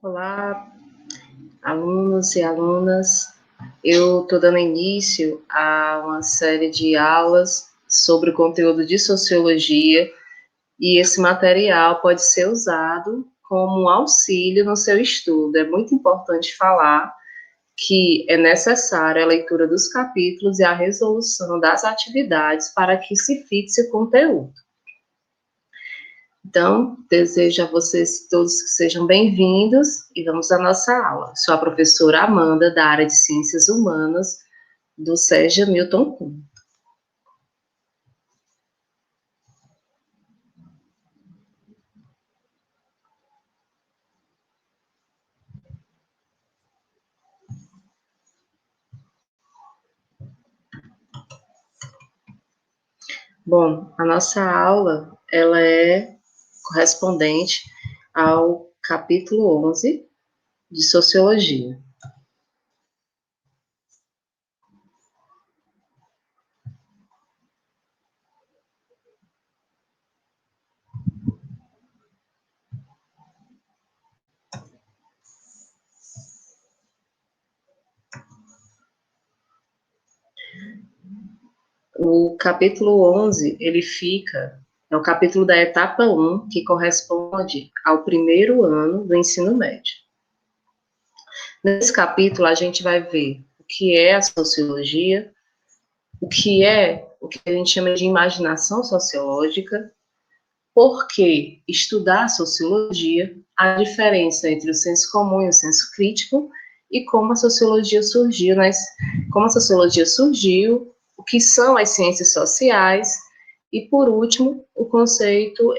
Olá, alunos e alunas. Eu estou dando início a uma série de aulas sobre o conteúdo de sociologia e esse material pode ser usado como um auxílio no seu estudo. É muito importante falar que é necessária a leitura dos capítulos e a resolução das atividades para que se fixe o conteúdo. Então, desejo a vocês todos que sejam bem-vindos e vamos à nossa aula. Sou a professora Amanda, da área de Ciências Humanas, do SEJA Milton Cunha. Bom, a nossa aula, ela é correspondente ao capítulo 11 de Sociologia. O capítulo 11, é o capítulo da etapa 1, que corresponde ao primeiro ano do ensino médio. Nesse capítulo, a gente vai ver o que é a sociologia, o que a gente chama de imaginação sociológica, por que estudar a sociologia, a diferença entre o senso comum e o senso crítico, e como a sociologia surgiu, o que são as ciências sociais, e, por último, o conceito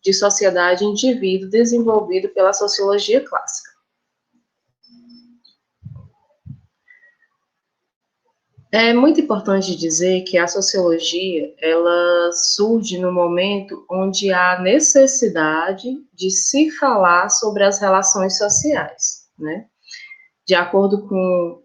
de sociedade e indivíduo desenvolvido pela sociologia clássica. É muito importante dizer que a sociologia, ela surge no momento onde há necessidade de se falar sobre as relações sociais, né? De acordo com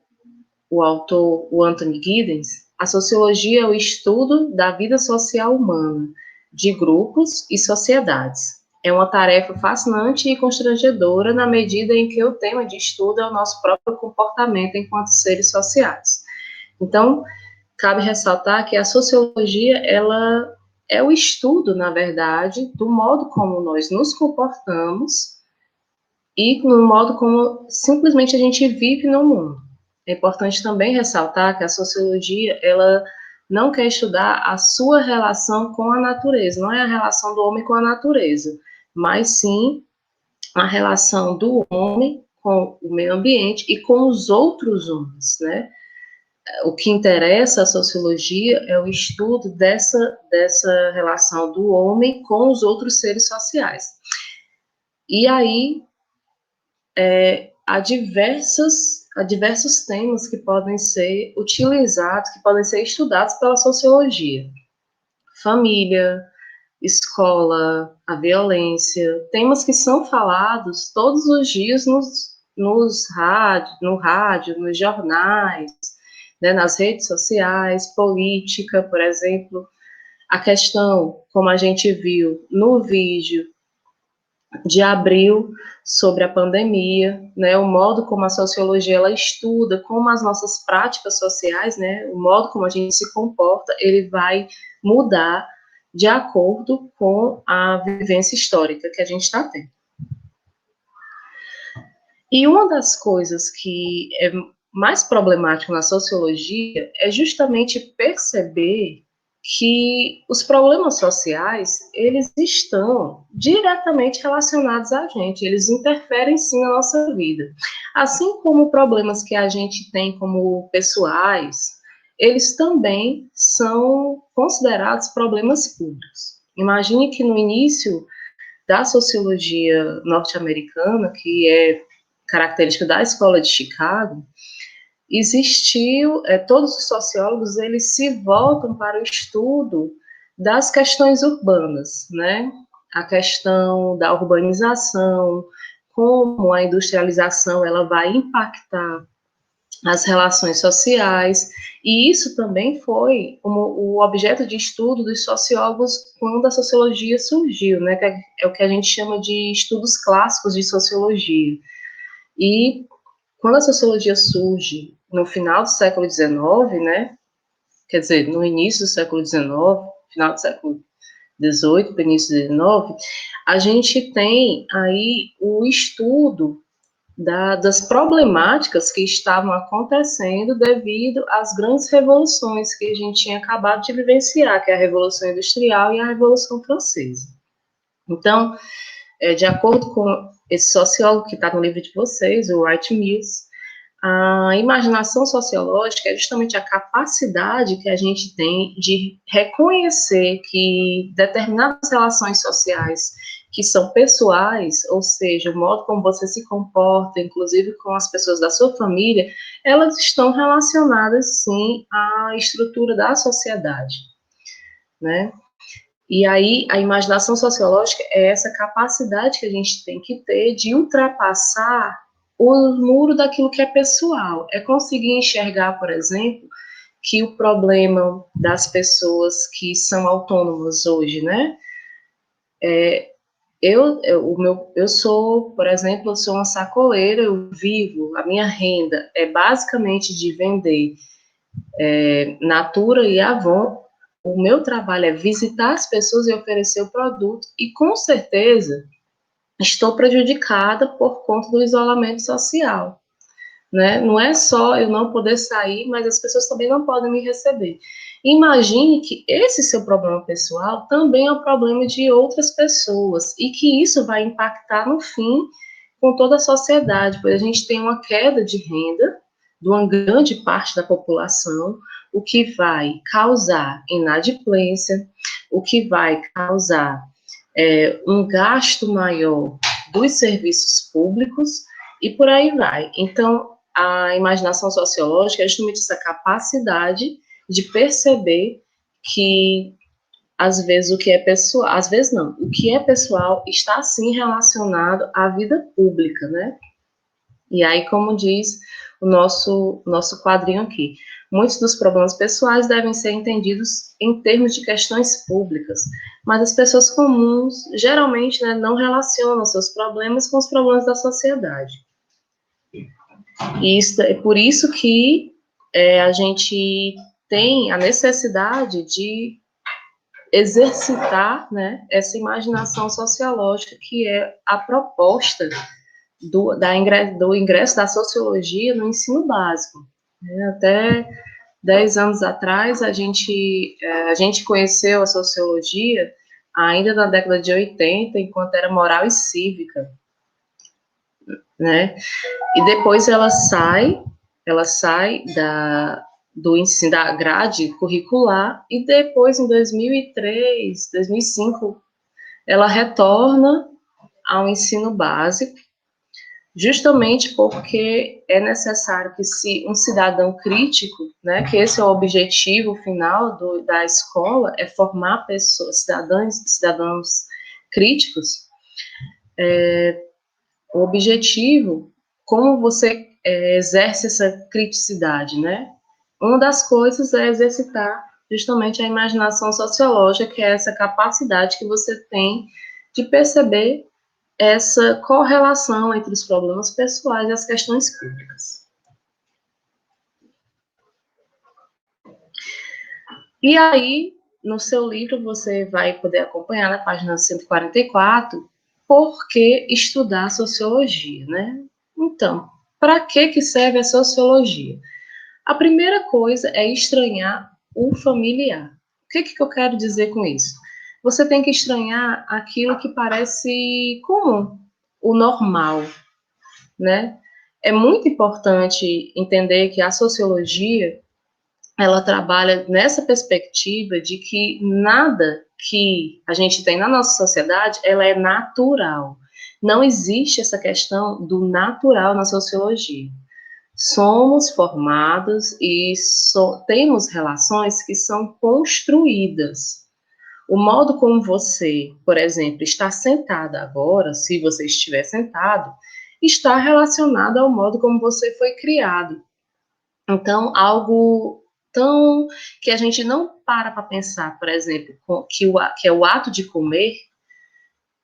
o autor, o Anthony Giddens, a sociologia é o estudo da vida social humana, de grupos e sociedades. É uma tarefa fascinante e constrangedora na medida em que o tema de estudo é o nosso próprio comportamento enquanto seres sociais. Então, cabe ressaltar que a sociologia, ela é o estudo, na verdade, do modo como nós nos comportamos e no modo como simplesmente a gente vive no mundo. É importante também ressaltar que a sociologia, ela não quer estudar a sua relação com a natureza, não é a relação do homem com a natureza, mas sim a relação do homem com o meio ambiente e com os outros homens, né? O que interessa à sociologia é o estudo dessa relação do homem com os outros seres sociais. E aí, há diversos temas que podem ser utilizados, que podem ser estudados pela sociologia. Família, escola, a violência, temas que são falados todos os dias no rádio, nos jornais, né, nas redes sociais, política, por exemplo, a questão, como a gente viu no vídeo de abril, sobre a pandemia, né, o modo como a sociologia ela estuda, como as nossas práticas sociais, né, o modo como a gente se comporta, ele vai mudar de acordo com a vivência histórica que a gente está tendo. E uma das coisas que é mais problemático na sociologia é justamente perceber que os problemas sociais, eles estão diretamente relacionados a gente, eles interferem sim na nossa vida. Assim como problemas que a gente tem como pessoais, eles também são considerados problemas públicos. Imagine que no início da sociologia norte-americana, que é característica da escola de Chicago, todos os sociólogos, eles se voltam para o estudo das questões urbanas, né? A questão da urbanização, como a industrialização ela vai impactar as relações sociais, e isso também foi o objeto de estudo dos sociólogos quando a sociologia surgiu, né, que é o que a gente chama de estudos clássicos de sociologia. E quando a sociologia surge no final do século XIX, né, quer dizer, no início do século XIX, final do século XVIII, início do XIX, a gente tem aí o estudo das problemáticas que estavam acontecendo devido às grandes revoluções que a gente tinha acabado de vivenciar, que é a Revolução Industrial e a Revolução Francesa. Então, de acordo com esse sociólogo que está no livro de vocês, o Wright Mills, a imaginação sociológica é justamente a capacidade que a gente tem de reconhecer que determinadas relações sociais que são pessoais, ou seja, o modo como você se comporta, inclusive com as pessoas da sua família, elas estão relacionadas, sim, à estrutura da sociedade, né? E aí, a imaginação sociológica é essa capacidade que a gente tem que ter de ultrapassar o muro daquilo que é pessoal. É conseguir enxergar, por exemplo, que o problema das pessoas que são autônomas hoje, né? Eu sou, por exemplo, eu sou uma sacoleira, eu vivo, a minha renda é basicamente de vender Natura e Avon. O meu trabalho é visitar as pessoas e oferecer o produto, e com certeza estou prejudicada por conta do isolamento social, né? Não é só eu não poder sair, mas as pessoas também não podem me receber. Imagine que esse seu problema pessoal também é um problema de outras pessoas, e que isso vai impactar no fim com toda a sociedade, pois a gente tem uma queda de renda de uma grande parte da população, o que vai causar inadimplência, o que vai causar um gasto maior dos serviços públicos, e por aí vai. Então, a imaginação sociológica é justamente essa capacidade de perceber que, às vezes, o que é pessoal, às vezes não, o que é pessoal está, sim, relacionado à vida pública, né? E aí, como diz o nosso quadrinho aqui, muitos dos problemas pessoais devem ser entendidos em termos de questões públicas, mas as pessoas comuns geralmente, né, não relacionam seus problemas com os problemas da sociedade. E isso, é por isso que a gente tem a necessidade de exercitar, né, essa imaginação sociológica, que é a proposta do ingresso da sociologia no ensino básico. Até 10 anos atrás, a gente conheceu a sociologia ainda na década de 80, enquanto era moral e cívica, né? E depois ela sai do ensino, da grade curricular, e depois, em 2003, 2005, ela retorna ao ensino básico, justamente porque é necessário que se um cidadão crítico, né, que esse é o objetivo final da escola, é formar pessoas, cidadãos críticos. O objetivo, como você exerce essa criticidade, né? Uma das coisas é exercitar justamente a imaginação sociológica, que é essa capacidade que você tem de perceber essa correlação entre os problemas pessoais e as questões públicas. E aí, no seu livro, você vai poder acompanhar na página 144 por que estudar sociologia, né? Então, para que serve a sociologia? A primeira coisa é estranhar o familiar. O que eu quero dizer com isso? Você tem que estranhar aquilo que parece comum, o normal, né? É muito importante entender que a sociologia, ela trabalha nessa perspectiva de que nada que a gente tem na nossa sociedade, ela é natural. Não existe essa questão do natural na sociologia. Somos formados e temos relações que são construídas. O modo como você, por exemplo, está sentado agora, se você estiver sentado, está relacionado ao modo como você foi criado. Então, algo tão que a gente não para pensar, por exemplo, que é o ato de comer,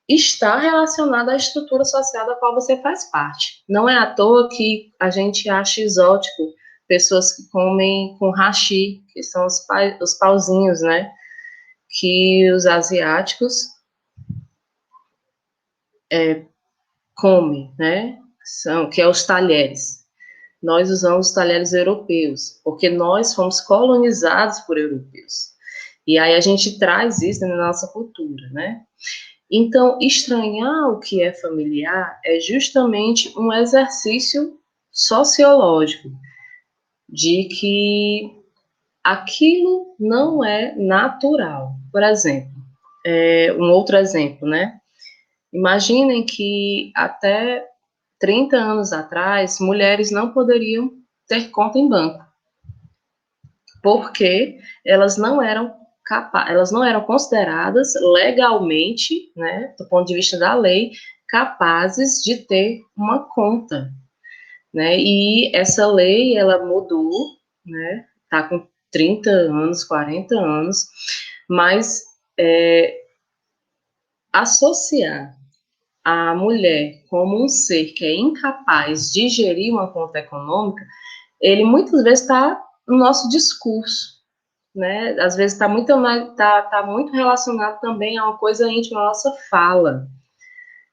está relacionado à estrutura social da qual você faz parte. Não é à toa que a gente acha exótico pessoas que comem com hashi, que são os pauzinhos, né? Que os asiáticos comem, né? Que é os talheres. Nós usamos os talheres europeus, porque nós fomos colonizados por europeus. E aí a gente traz isso na nossa cultura, né? Então, estranhar o que é familiar é justamente um exercício sociológico de que aquilo não é natural. Por exemplo, um outro exemplo, né? Imaginem que até 30 anos atrás, mulheres não poderiam ter conta em banco, porque elas não eram consideradas legalmente, né, do ponto de vista da lei, capazes de ter uma conta, né? E essa lei ela mudou, né? Tá com 30 anos, 40 anos, mas associar a mulher como um ser que é incapaz de gerir uma conta econômica, ele muitas vezes está no nosso discurso, né? Às vezes tá muito relacionado também a uma coisa íntima, a nossa fala.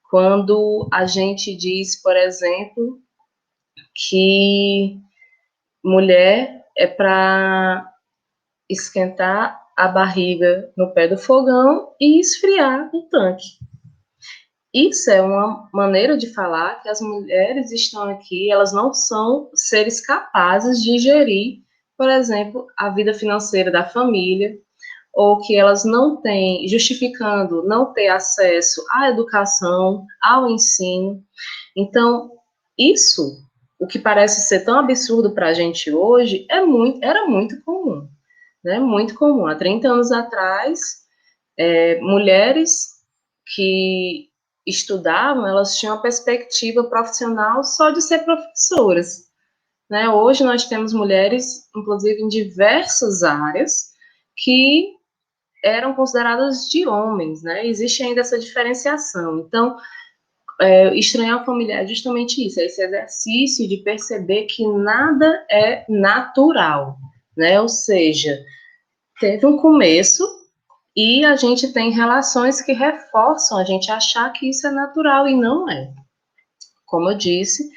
Quando a gente diz, por exemplo, que mulher é para esquentar a barriga no pé do fogão e esfriar no tanque. Isso é uma maneira de falar que as mulheres estão aqui, elas não são seres capazes de gerir, por exemplo, a vida financeira da família, ou que elas não têm, justificando não ter acesso à educação, ao ensino. Então, isso, o que parece ser tão absurdo para a gente hoje, era muito comum, né? Muito comum. Há 30 anos atrás, mulheres que estudavam, elas tinham uma perspectiva profissional só de ser professoras, né? Hoje nós temos mulheres, inclusive em diversas áreas, que eram consideradas de homens, né? Existe ainda essa diferenciação. Então, estranhar o familiar é justamente isso, é esse exercício de perceber que nada é natural, né? Ou seja, teve um começo e a gente tem relações que reforçam a gente achar que isso é natural e não é. Como eu disse,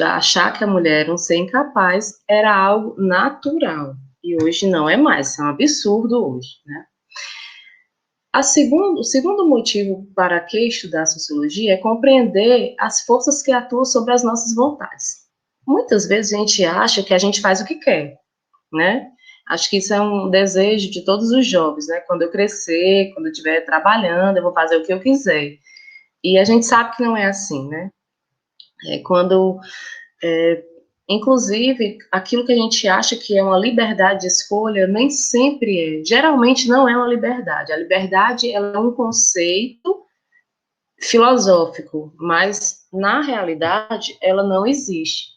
achar que a mulher era um ser incapaz era algo natural. E hoje não é mais, isso é um absurdo hoje, né? O segundo motivo para que estudar sociologia é compreender as forças que atuam sobre as nossas vontades. Muitas vezes a gente acha que a gente faz o que quer, né? Acho que isso é um desejo de todos os jovens, né? Quando eu crescer, quando eu estiver trabalhando, eu vou fazer o que eu quiser. E a gente sabe que não é assim, né? Quando inclusive, aquilo que a gente acha que é uma liberdade de escolha, nem sempre é. Geralmente não é uma liberdade. A liberdade ela é um conceito filosófico, mas na realidade ela não existe.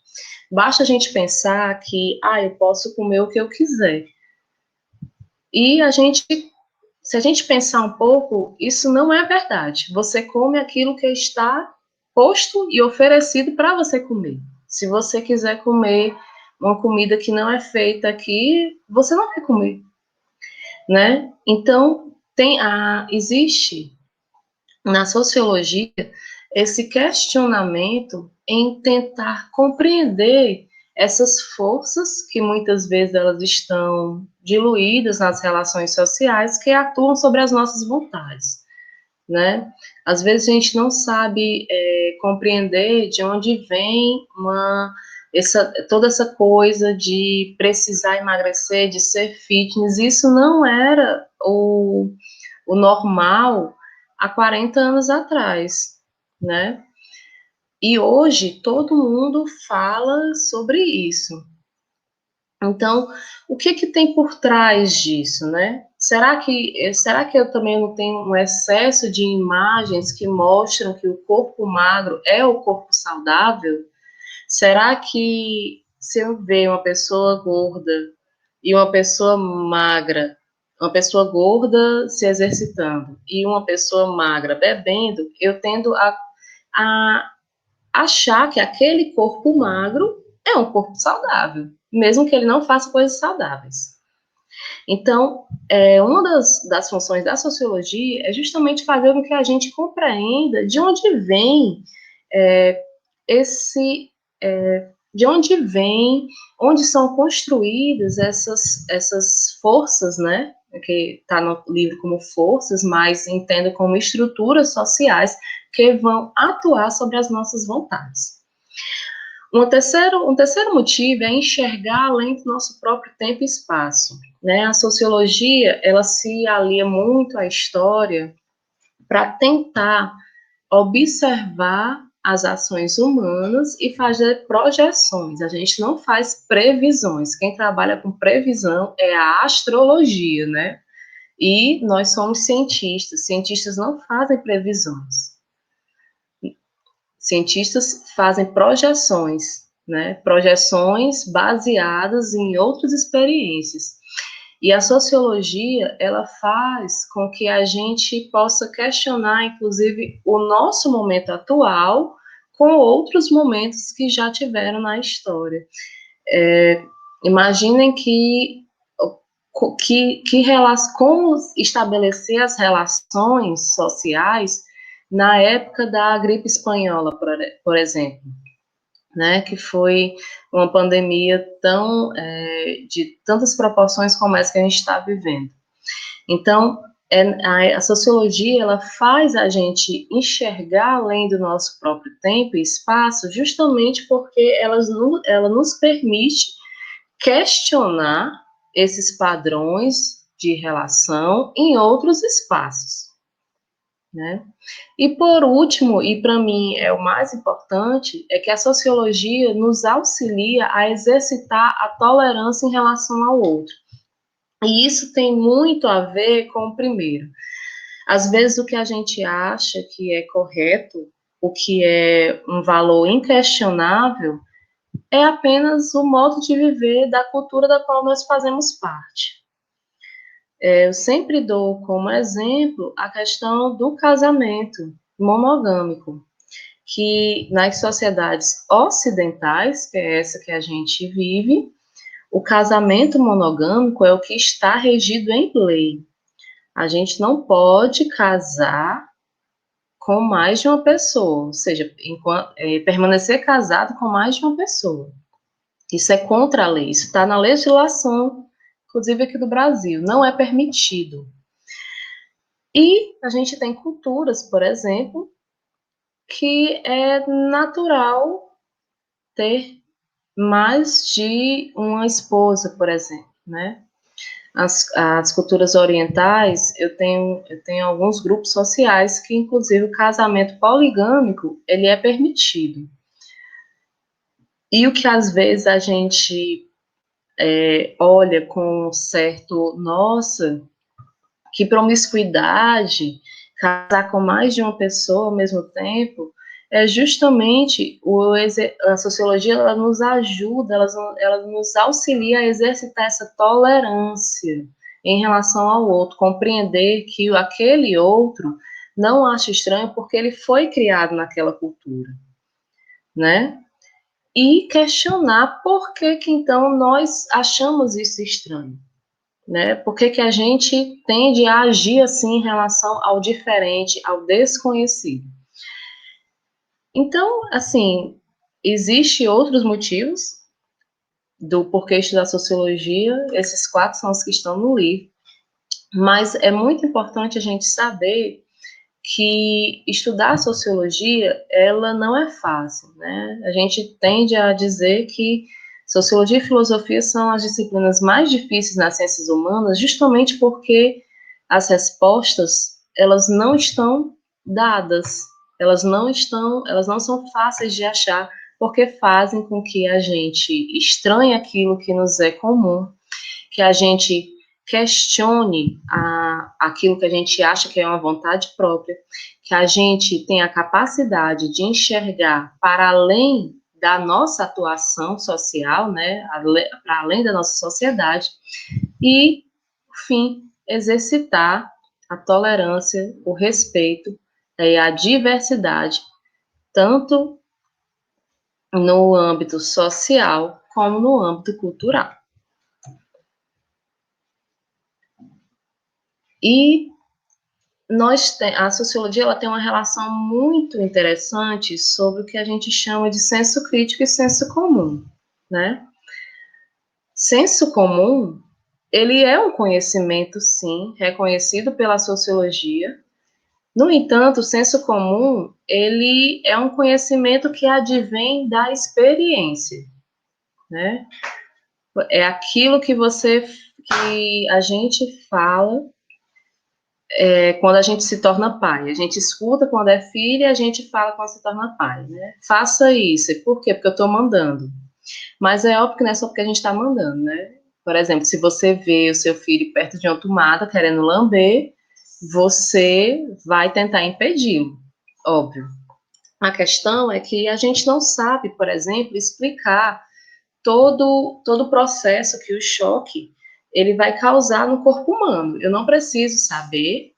Basta a gente pensar que, eu posso comer o que eu quiser. E se a gente pensar um pouco, isso não é verdade. Você come aquilo que está posto e oferecido para você comer. Se você quiser comer uma comida que não é feita aqui, você não vai comer, né? Então, existe na sociologia esse questionamento em tentar compreender essas forças que muitas vezes elas estão diluídas nas relações sociais que atuam sobre as nossas vontades, né? Às vezes a gente não sabe compreender de onde vem toda essa coisa de precisar emagrecer, de ser fitness. Isso não era o normal há 40 anos atrás, né? E hoje todo mundo fala sobre isso. Então, o que que tem por trás disso, né? Será que eu também não tenho um excesso de imagens que mostram que o corpo magro é o corpo saudável? Será que se eu ver uma pessoa gorda e uma pessoa magra, uma pessoa gorda se exercitando e uma pessoa magra bebendo, eu tendo a achar que aquele corpo magro é um corpo saudável, mesmo que ele não faça coisas saudáveis. Então, uma das funções da sociologia é justamente fazer com que a gente compreenda de onde vem esse. De onde vem, onde são construídas essas forças, né? Que está no livro como forças, mas entendo como estruturas sociais que vão atuar sobre as nossas vontades. Um terceiro motivo é enxergar além do nosso próprio tempo e espaço. Né? A sociologia, ela se alia muito à história para tentar observar as ações humanas e fazer projeções. A gente não faz previsões. Quem trabalha com previsão é a astrologia, né? E nós somos cientistas. Cientistas não fazem previsões. Cientistas fazem projeções, né? Projeções baseadas em outras experiências. E a sociologia, ela faz com que a gente possa questionar, inclusive, o nosso momento atual com outros momentos que já tiveram na história. Imaginem como estabelecer as relações sociais na época da gripe espanhola, por exemplo, né, que foi uma pandemia de tantas proporções como essa que a gente está vivendo. Então, a sociologia, ela faz a gente enxergar além do nosso próprio tempo e espaço, justamente porque ela nos permite questionar esses padrões de relação em outros espaços, né? E por último, e para mim é o mais importante, é que a sociologia nos auxilia a exercitar a tolerância em relação ao outro. E isso tem muito a ver com o primeiro. Às vezes o que a gente acha que é correto, o que é um valor inquestionável, é apenas o modo de viver da cultura da qual nós fazemos parte. Eu sempre dou como exemplo a questão do casamento monogâmico, que nas sociedades ocidentais, que é essa que a gente vive, o casamento monogâmico é o que está regido em lei. A gente não pode casar com mais de uma pessoa, ou seja, permanecer casado com mais de uma pessoa. Isso é contra a lei, isso está na legislação, inclusive aqui do Brasil, não é permitido. E a gente tem culturas, por exemplo, que é natural ter mais de uma esposa, por exemplo, né? As culturas orientais, eu tenho alguns grupos sociais que, inclusive, o casamento poligâmico, ele é permitido. E o que, às vezes, a gente olha com certo, nossa, que promiscuidade, casar com mais de uma pessoa ao mesmo tempo, é justamente a sociologia, ela nos ajuda, ela nos auxilia a exercitar essa tolerância em relação ao outro, compreender que aquele outro não acha estranho porque ele foi criado naquela cultura, né? E questionar por que então nós achamos isso estranho, né? Por que a gente tende a agir assim em relação ao diferente, ao desconhecido? Então, assim, existem outros motivos do porquê estudar sociologia, esses 4 são os que estão no livro, mas é muito importante a gente saber que estudar sociologia, ela não é fácil, né? A gente tende a dizer que sociologia e filosofia são as disciplinas mais difíceis nas ciências humanas, justamente porque as respostas, elas não estão dadas, elas não são fáceis de achar, porque fazem com que a gente estranhe aquilo que nos é comum, que a gente questione aquilo que a gente acha que é uma vontade própria, que a gente tenha a capacidade de enxergar para além da nossa atuação social, né, para além da nossa sociedade, e, por fim, exercitar a tolerância, o respeito e a diversidade, tanto no âmbito social como no âmbito cultural. E a sociologia ela tem uma relação muito interessante sobre o que a gente chama de senso crítico e senso comum, né? Senso comum, ele é um conhecimento, sim, reconhecido pela sociologia. No entanto, o senso comum, ele é um conhecimento que advém da experiência, né? É aquilo que a gente fala quando a gente se torna pai. A gente escuta quando é filho e a gente fala quando se torna pai, né? Faça isso. Por quê? Porque eu estou mandando. Mas é óbvio que não é só porque a gente está mandando, né? Por exemplo, se você vê o seu filho perto de uma tomada querendo lamber, você vai tentar impedi-lo, óbvio. A questão é que a gente não sabe, por exemplo, explicar todo o processo que o choque ele vai causar no corpo humano. Eu não preciso saber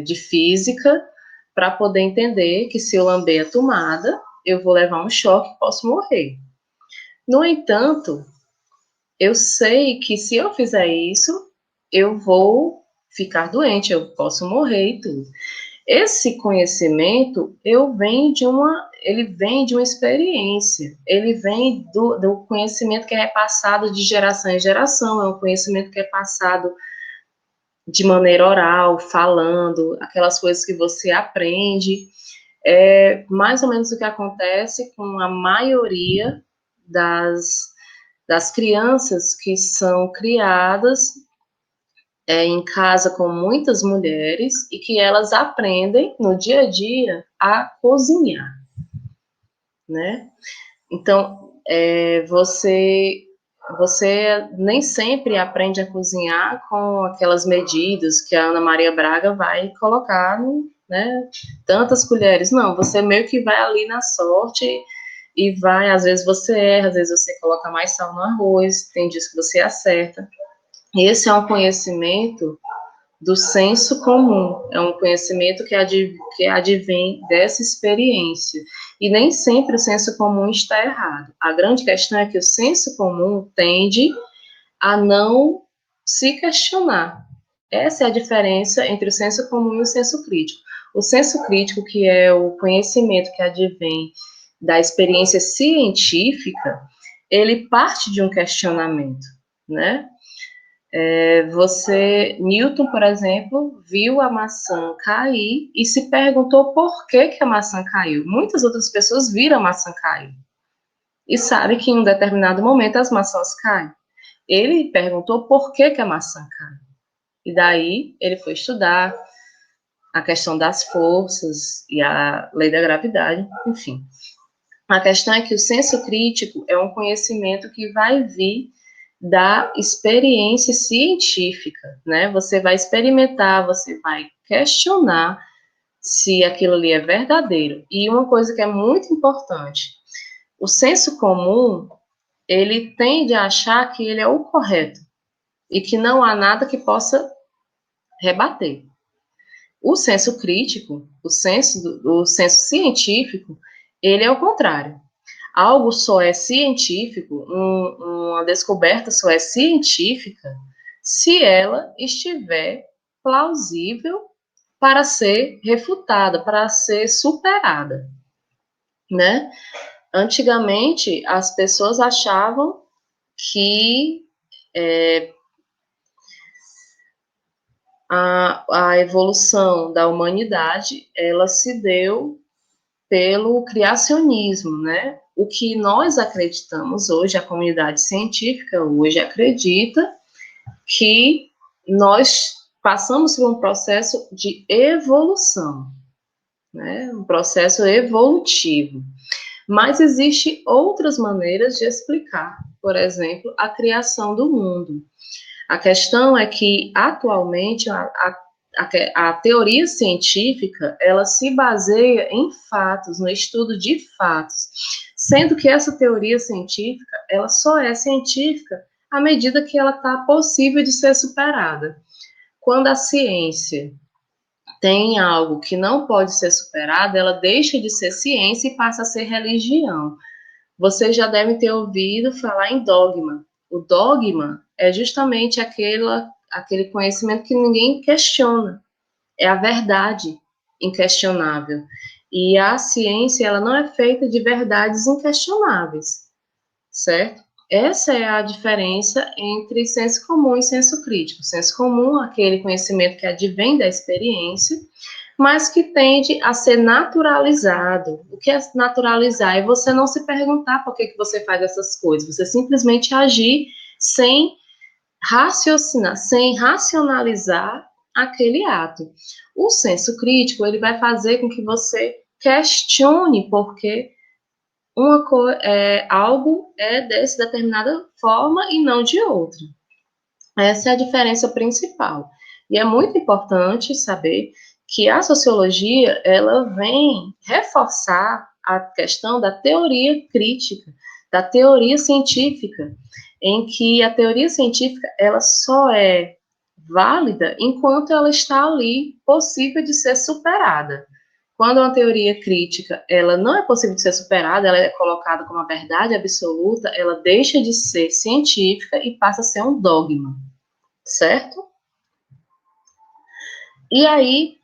de física para poder entender que se eu lamber a tomada, eu vou levar um choque e posso morrer. No entanto, eu sei que se eu fizer isso, eu vou ficar doente, eu posso morrer e tudo. Esse conhecimento, ele vem de uma experiência, ele vem do conhecimento que é passado de geração em geração, é um conhecimento que é passado de maneira oral, falando, aquelas coisas que você aprende. É mais ou menos o que acontece com a maioria das crianças que são criadas em casa com muitas mulheres e que elas aprendem no dia a dia a cozinhar, né? Então, você nem sempre aprende a cozinhar com aquelas medidas que a Ana Maria Braga vai colocar, né? Tantas colheres. Não, você meio que vai ali na sorte e vai, às vezes você erra, às vezes você coloca mais sal no arroz, tem dias que você acerta. Esse é um conhecimento do senso comum, é um conhecimento que advém dessa experiência. E nem sempre o senso comum está errado. A grande questão é que o senso comum tende a não se questionar. Essa é a diferença entre o senso comum e o senso crítico. O senso crítico, que é o conhecimento que advém da experiência científica, ele parte de um questionamento, né? Newton, por exemplo, viu a maçã cair e se perguntou por que a maçã caiu. Muitas outras pessoas viram a maçã cair e sabem que em um determinado momento as maçãs caem. Ele perguntou por que a maçã cai. E daí ele foi estudar a questão das forças e a lei da gravidade, enfim. A questão é que o senso crítico é um conhecimento que vai vir da experiência científica, né? Você vai experimentar, você vai questionar se aquilo ali é verdadeiro. E uma coisa que é muito importante, o senso comum, ele tende a achar que ele é o correto e que não há nada que possa rebater. O senso crítico, o senso científico, ele é o contrário. Algo só é científico, uma descoberta só é científica se ela estiver plausível para ser refutada, para ser superada, né? Antigamente, as pessoas achavam que a evolução da humanidade, ela se deu pelo criacionismo, né? O que nós acreditamos hoje, a comunidade científica hoje acredita que nós passamos por um processo de evolução, né? Um processo evolutivo. Mas existem outras maneiras de explicar, por exemplo, a criação do mundo. A questão é que, atualmente, a teoria científica, ela se baseia em fatos, no estudo de fatos. sendo que essa teoria científica, ela só é científica à medida que ela está possível de ser superada. Quando a ciência tem algo que não pode ser superado, ela deixa de ser ciência e passa a ser religião. Vocês já devem ter ouvido falar em dogma. O dogma é justamente aquele conhecimento que ninguém questiona. É a verdade inquestionável. E a ciência, ela não é feita de verdades inquestionáveis, certo? Essa é a diferença entre senso comum e senso crítico. Senso comum é aquele conhecimento que advém da experiência, mas que tende a ser naturalizado. O que é naturalizar? É você não se perguntar por que você faz essas coisas, você simplesmente agir sem raciocinar, sem racionalizar aquele ato. O senso crítico, ele vai fazer com que você questione porque algo é dessa determinada forma e não de outra. Essa é a diferença principal. E é muito importante saber que a sociologia, ela vem reforçar a questão da teoria crítica, da teoria científica, em que a teoria científica, ela só é válida enquanto ela está ali possível de ser superada. Quando uma teoria crítica, ela não é possível de ser superada, ela é colocada como a verdade absoluta, ela deixa de ser científica e passa a ser um dogma, certo? E aí,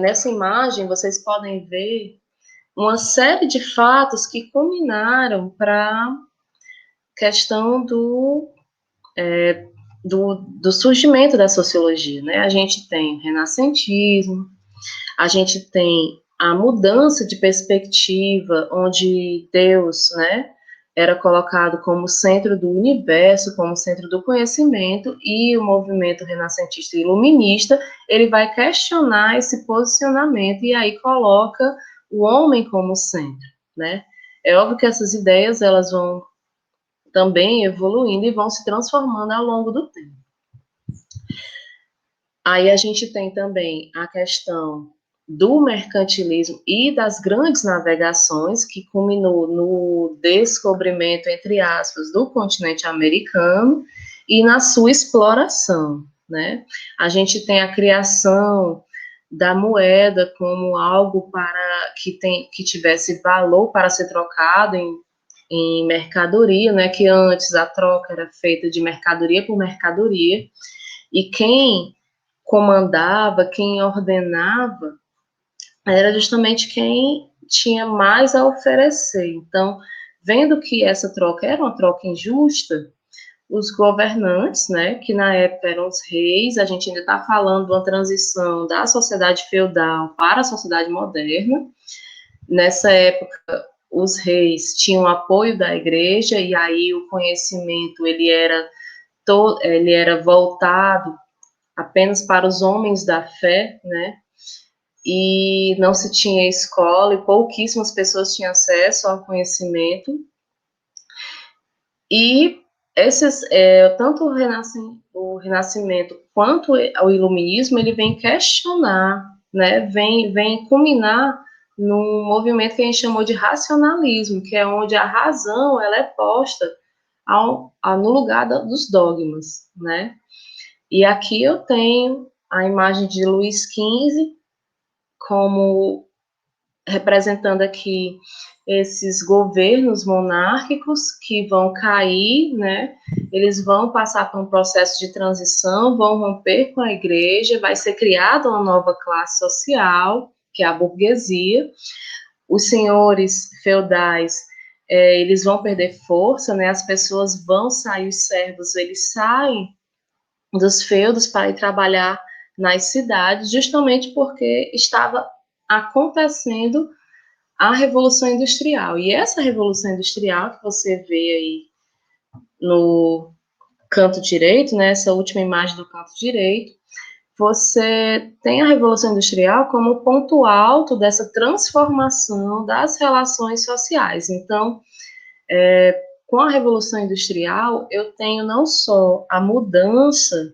nessa imagem, vocês podem ver uma série de fatos que culminaram para a questão do surgimento da sociologia, né? A gente tem o renascentismo, a gente tem a mudança de perspectiva, onde Deus, né, era colocado como centro do universo, como centro do conhecimento, e o movimento renascentista e iluminista, ele vai questionar esse posicionamento e aí coloca o homem como centro, né? É óbvio que essas ideias, elas vão também evoluindo e vão se transformando ao longo do tempo. Aí a gente tem também a questão do mercantilismo e das grandes navegações, que culminou no descobrimento, entre aspas, do continente americano e na sua exploração, né? A gente tem a criação da moeda como algo que tivesse valor para ser trocado em mercadoria, né? Que antes a troca era feita de mercadoria por mercadoria, e quem comandava, quem ordenava, era justamente quem tinha mais a oferecer. Então, vendo que essa troca era uma troca injusta, os governantes, né, que na época eram os reis, a gente ainda está falando de uma transição da sociedade feudal para a sociedade moderna. Nessa época, os reis tinham apoio da igreja, e aí o conhecimento ele era voltado apenas para os homens da fé, né? E não se tinha escola e pouquíssimas pessoas tinham acesso ao conhecimento. E tanto o Renascimento quanto o Iluminismo, ele vem questionar, né? Vem culminar num movimento que a gente chamou de racionalismo, que é onde a razão ela é posta no lugar dos dogmas, né? E aqui eu tenho a imagem de Luís XV como representando aqui esses governos monárquicos que vão cair, né? Eles vão passar por um processo de transição, vão romper com a igreja, vai ser criada uma nova classe social, que é a burguesia. Os senhores feudais, eles vão perder força, né? As pessoas vão sair, os servos, eles saem dos feudos para ir trabalhar nas cidades, justamente porque estava acontecendo a Revolução Industrial. E essa Revolução Industrial que você vê aí no canto direito, né, essa última imagem do canto direito, você tem a Revolução Industrial como ponto alto dessa transformação das relações sociais. Então, com a Revolução Industrial, eu tenho não só a mudança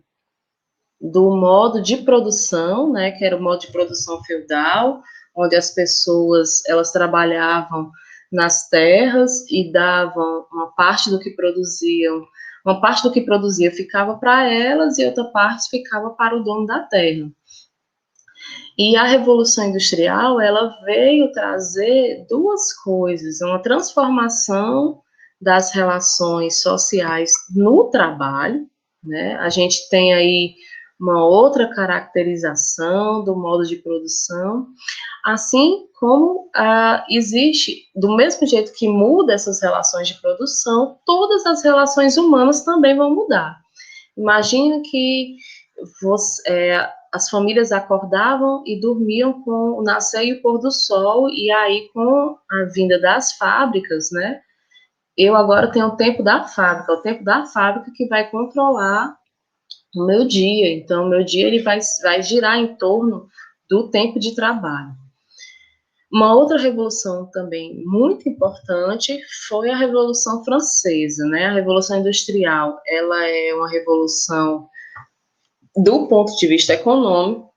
do modo de produção, né, que era o modo de produção feudal, onde as pessoas elas trabalhavam nas terras e davam uma parte do que produziam, uma parte do que produzia ficava para elas e outra parte ficava para o dono da terra. E a Revolução Industrial, ela veio trazer duas coisas, uma transformação das relações sociais no trabalho, né? A gente tem aí uma outra caracterização do modo de produção, assim como existe, do mesmo jeito que muda essas relações de produção, todas as relações humanas também vão mudar. Imagina que as famílias acordavam e dormiam com o nascer e o pôr do sol, e aí com a vinda das fábricas, né? Eu agora tenho o tempo da fábrica, o tempo da fábrica que vai controlar o meu dia. Então, o meu dia ele vai girar em torno do tempo de trabalho. Uma outra revolução também muito importante foi a Revolução Francesa, né? A Revolução Industrial, ela é uma revolução do ponto de vista econômico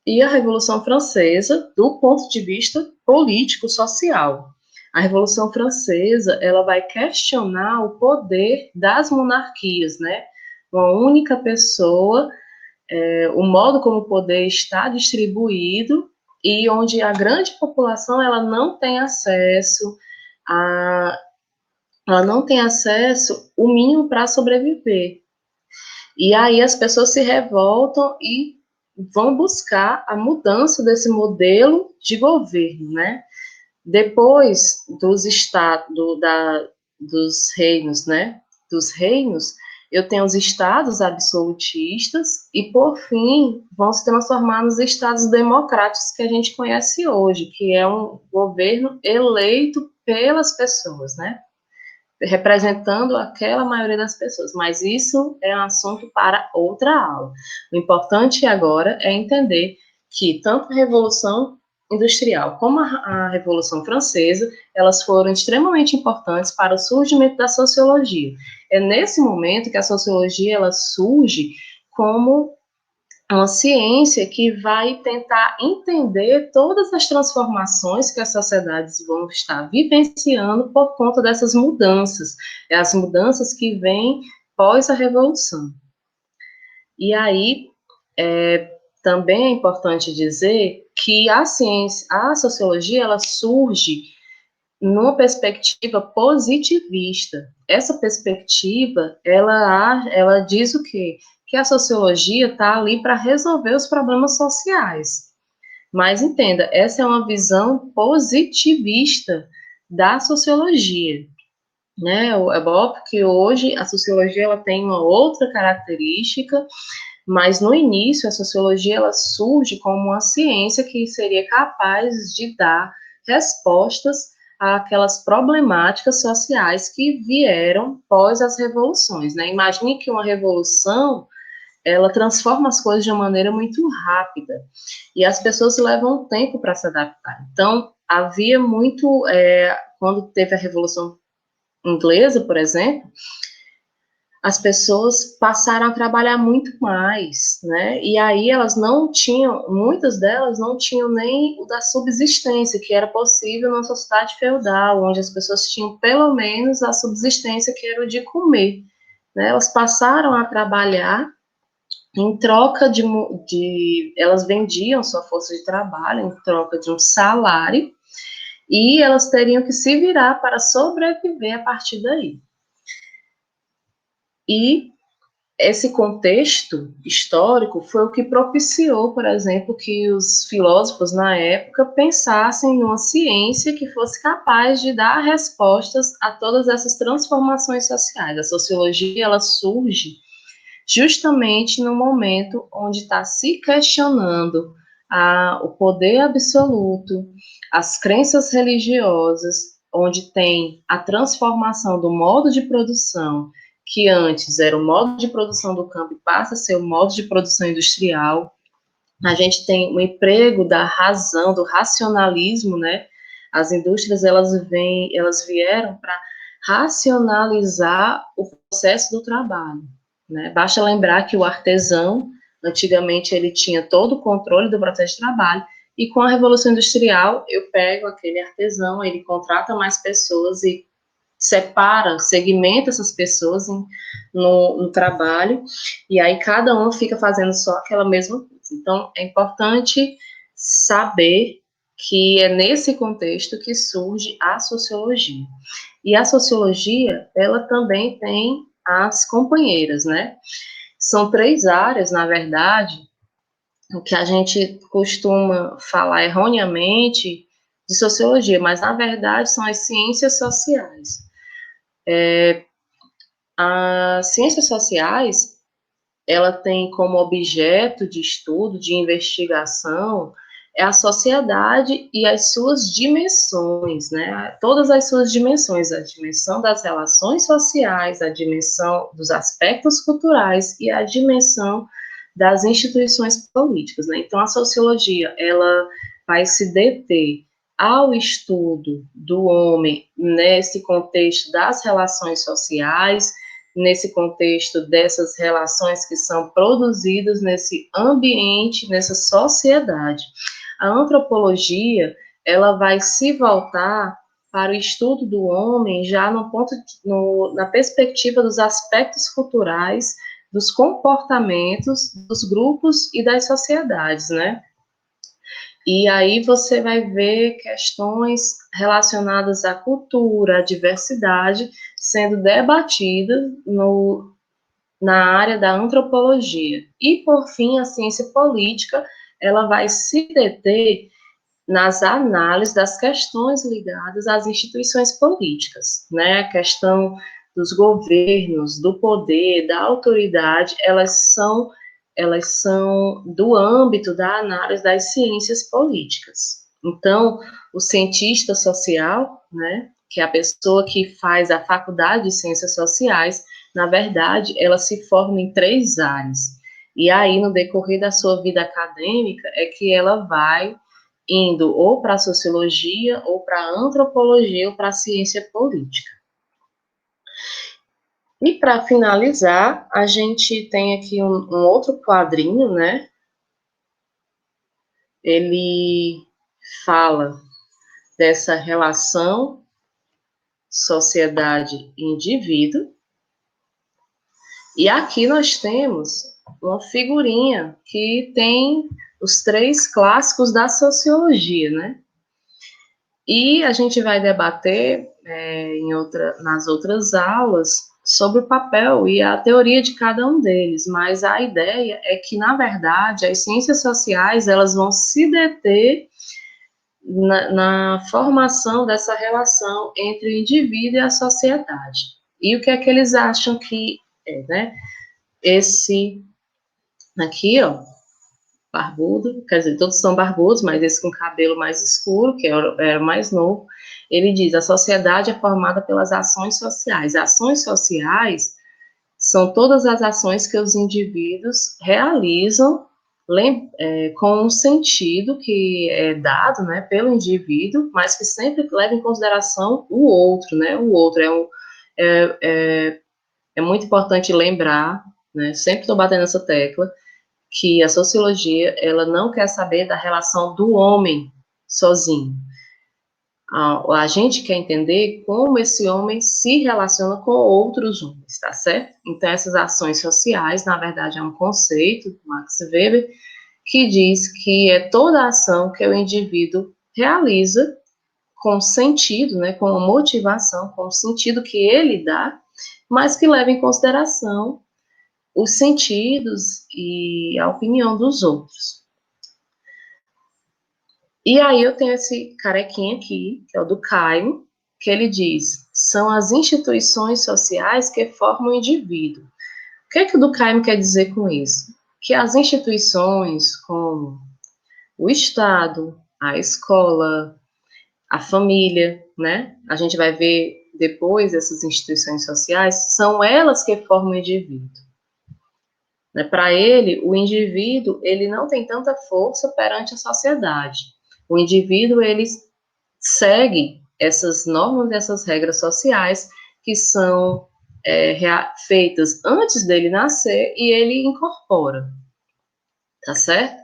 e a Revolução Francesa do ponto de vista político-social. A Revolução Francesa, ela vai questionar o poder das monarquias, né? Uma única pessoa, o modo como o poder está distribuído e onde a grande população ela não tem acesso a ela não tem acesso o mínimo para sobreviver. E aí as pessoas se revoltam e vão buscar a mudança desse modelo de governo, né? Depois dos estados, dos reinos, né? Dos reinos, eu tenho os estados absolutistas e, por fim, vão se transformar nos estados democráticos que a gente conhece hoje, que é um governo eleito pelas pessoas, né? Representando aquela maioria das pessoas, mas isso é um assunto para outra aula. O importante agora é entender que tanto a Revolução Industrial como a Revolução Francesa, elas foram extremamente importantes para o surgimento da sociologia. É nesse momento que a sociologia ela surge como uma ciência que vai tentar entender todas as transformações que as sociedades vão estar vivenciando por conta dessas mudanças, as mudanças que vêm pós a Revolução. E aí, também é importante dizer que a ciência, a sociologia, ela surge numa perspectiva positivista. Essa perspectiva, ela diz o quê? Que a sociologia está ali para resolver os problemas sociais. Mas entenda, essa é uma visão positivista da sociologia, né? É óbvio que hoje a sociologia ela tem uma outra característica, mas no início a sociologia ela surge como uma ciência que seria capaz de dar respostas àquelas problemáticas sociais que vieram pós as revoluções, né? Imagine que uma revolução ela transforma as coisas de uma maneira muito rápida e as pessoas levam tempo para se adaptar. Então havia muito quando teve a Revolução Inglesa, por exemplo, as pessoas passaram a trabalhar muito mais, né? E aí elas não tinham, muitas delas não tinham nem o da subsistência, que era possível numa sociedade feudal, onde as pessoas tinham pelo menos a subsistência, que era o de comer, né? Elas passaram a trabalhar em troca elas vendiam sua força de trabalho em troca de um salário, e elas teriam que se virar para sobreviver a partir daí. E esse contexto histórico foi o que propiciou, por exemplo, que os filósofos na época pensassem numa ciência que fosse capaz de dar respostas a todas essas transformações sociais. A sociologia ela surge justamente no momento onde está se questionando o poder absoluto, as crenças religiosas, onde tem a transformação do modo de produção, que antes era o modo de produção do campo e passa a ser o modo de produção industrial. A gente tem o emprego da razão, do racionalismo, né? As indústrias elas vieram para racionalizar o processo do trabalho, né? Basta lembrar que o artesão, antigamente, ele tinha todo o controle do processo de trabalho, E com a Revolução Industrial, eu pego aquele artesão, ele contrata mais pessoas e separa, segmenta essas pessoas no trabalho, e aí cada um fica fazendo só aquela mesma coisa. Então, é importante saber que é nesse contexto que surge a sociologia. E a sociologia, ela também tem as companheiras, né? São 3 áreas, na verdade, o que a gente costuma falar erroneamente de sociologia, mas na verdade são as ciências sociais. As ciências sociais, ela tem como objeto de estudo, de investigação, é a sociedade e as suas dimensões, né? Todas as suas dimensões, a dimensão das relações sociais, a dimensão dos aspectos culturais e a dimensão das instituições políticas, né? Então, a sociologia, ela vai se deter ao estudo do homem nesse contexto das relações sociais, nesse contexto dessas relações que são produzidas nesse ambiente, nessa sociedade. A antropologia, ela vai se voltar para o estudo do homem já na perspectiva dos aspectos culturais, dos comportamentos dos grupos e das sociedades, né? E aí você vai ver questões relacionadas à cultura, à diversidade, sendo debatidas na área da antropologia. E, por fim, a ciência política, ela vai se deter nas análises das questões ligadas às instituições políticas, né? A questão dos governos, do poder, da autoridade, elas são do âmbito da análise das ciências políticas. Então, o cientista social, né, que é a pessoa que faz a faculdade de ciências sociais, na verdade, ela se forma em 3 áreas. E aí, no decorrer da sua vida acadêmica, é que ela vai indo ou para a sociologia, ou para a antropologia, ou para a ciência política. E para finalizar, a gente tem aqui um outro quadrinho, né? Ele fala dessa relação sociedade-indivíduo. E aqui nós temos uma figurinha que tem os 3 clássicos da sociologia, né? E a gente vai debater nas outras aulas sobre o papel e a teoria de cada um deles, mas a ideia é que, na verdade, as ciências sociais elas vão se deter na formação dessa relação entre o indivíduo e a sociedade. E o que é que eles acham que é, né? Esse aqui, ó, barbudo, quer dizer, todos são barbudos, mas esse com cabelo mais escuro, que era o mais novo, ele diz: a sociedade é formada pelas ações sociais. Ações sociais são todas as ações que os indivíduos realizam com um sentido que é dado, né, pelo indivíduo, mas que sempre leva em consideração o outro, né? O outro é muito importante lembrar, né? Sempre estou batendo nessa tecla que a sociologia ela não quer saber da relação do homem sozinho. A gente quer entender como esse homem se relaciona com outros homens, tá certo? Então, essas ações sociais, na verdade, é um conceito, do Max Weber, que diz que é toda ação que o indivíduo realiza com sentido, né, com motivação, com o sentido que ele dá, mas que leva em consideração os sentidos e a opinião dos outros. E aí eu tenho esse carequinha aqui, que é o do Caio, que ele diz: são as instituições sociais que formam o indivíduo. O que é que o Durkheim quer dizer com isso? Que as instituições como o Estado, a escola, a família, né? A gente vai ver depois essas instituições sociais, são elas que formam o indivíduo. Né? Para ele, o indivíduo ele não tem tanta força perante a sociedade. O indivíduo ele segue essas normas, essas regras sociais que são feitas antes dele nascer e ele incorpora, tá certo?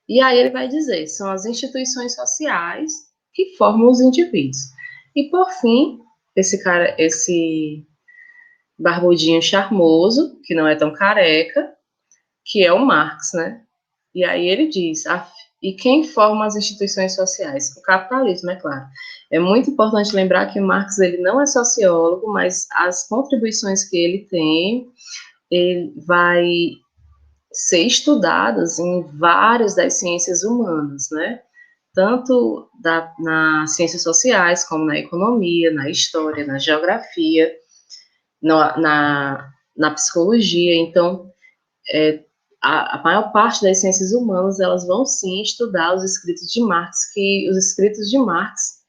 E aí ele vai dizer, são as instituições sociais que formam os indivíduos. E por fim, esse barbudinho charmoso, que não é tão careca, que é o Marx, né? E aí ele diz, e quem forma as instituições sociais? O capitalismo, é claro. É muito importante lembrar que Marx ele não é sociólogo, mas as contribuições que ele tem, ele vai ser estudadas em várias das ciências humanas, né? Tanto nas ciências sociais, como na economia, na história, na geografia, na psicologia. Então, a maior parte das ciências humanas, elas vão sim estudar os escritos de Marx, que os escritos de Marx,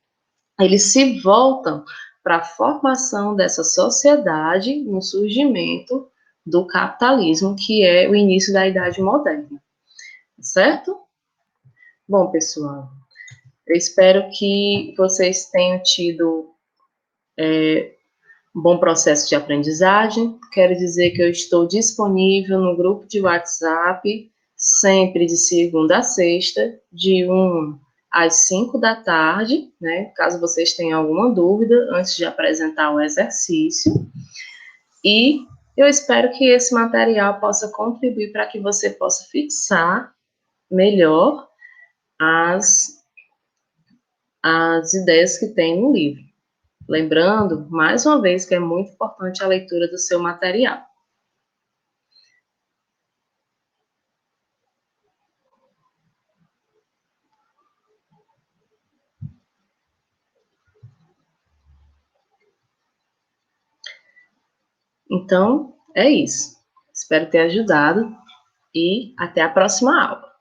eles se voltam para a formação dessa sociedade no surgimento do capitalismo, que é o início da Idade Moderna, certo? Bom, pessoal, eu espero que vocês tenham tido um bom processo de aprendizagem. Quero dizer que eu estou disponível no grupo de WhatsApp, sempre de segunda a sexta, de 1 às 5 da tarde, né? Caso vocês tenham alguma dúvida antes de apresentar o exercício. E eu espero que esse material possa contribuir para que você possa fixar melhor as, as ideias que tem no livro. Lembrando, mais uma vez, que é muito importante a leitura do seu material. Então, é isso. Espero ter ajudado e até a próxima aula.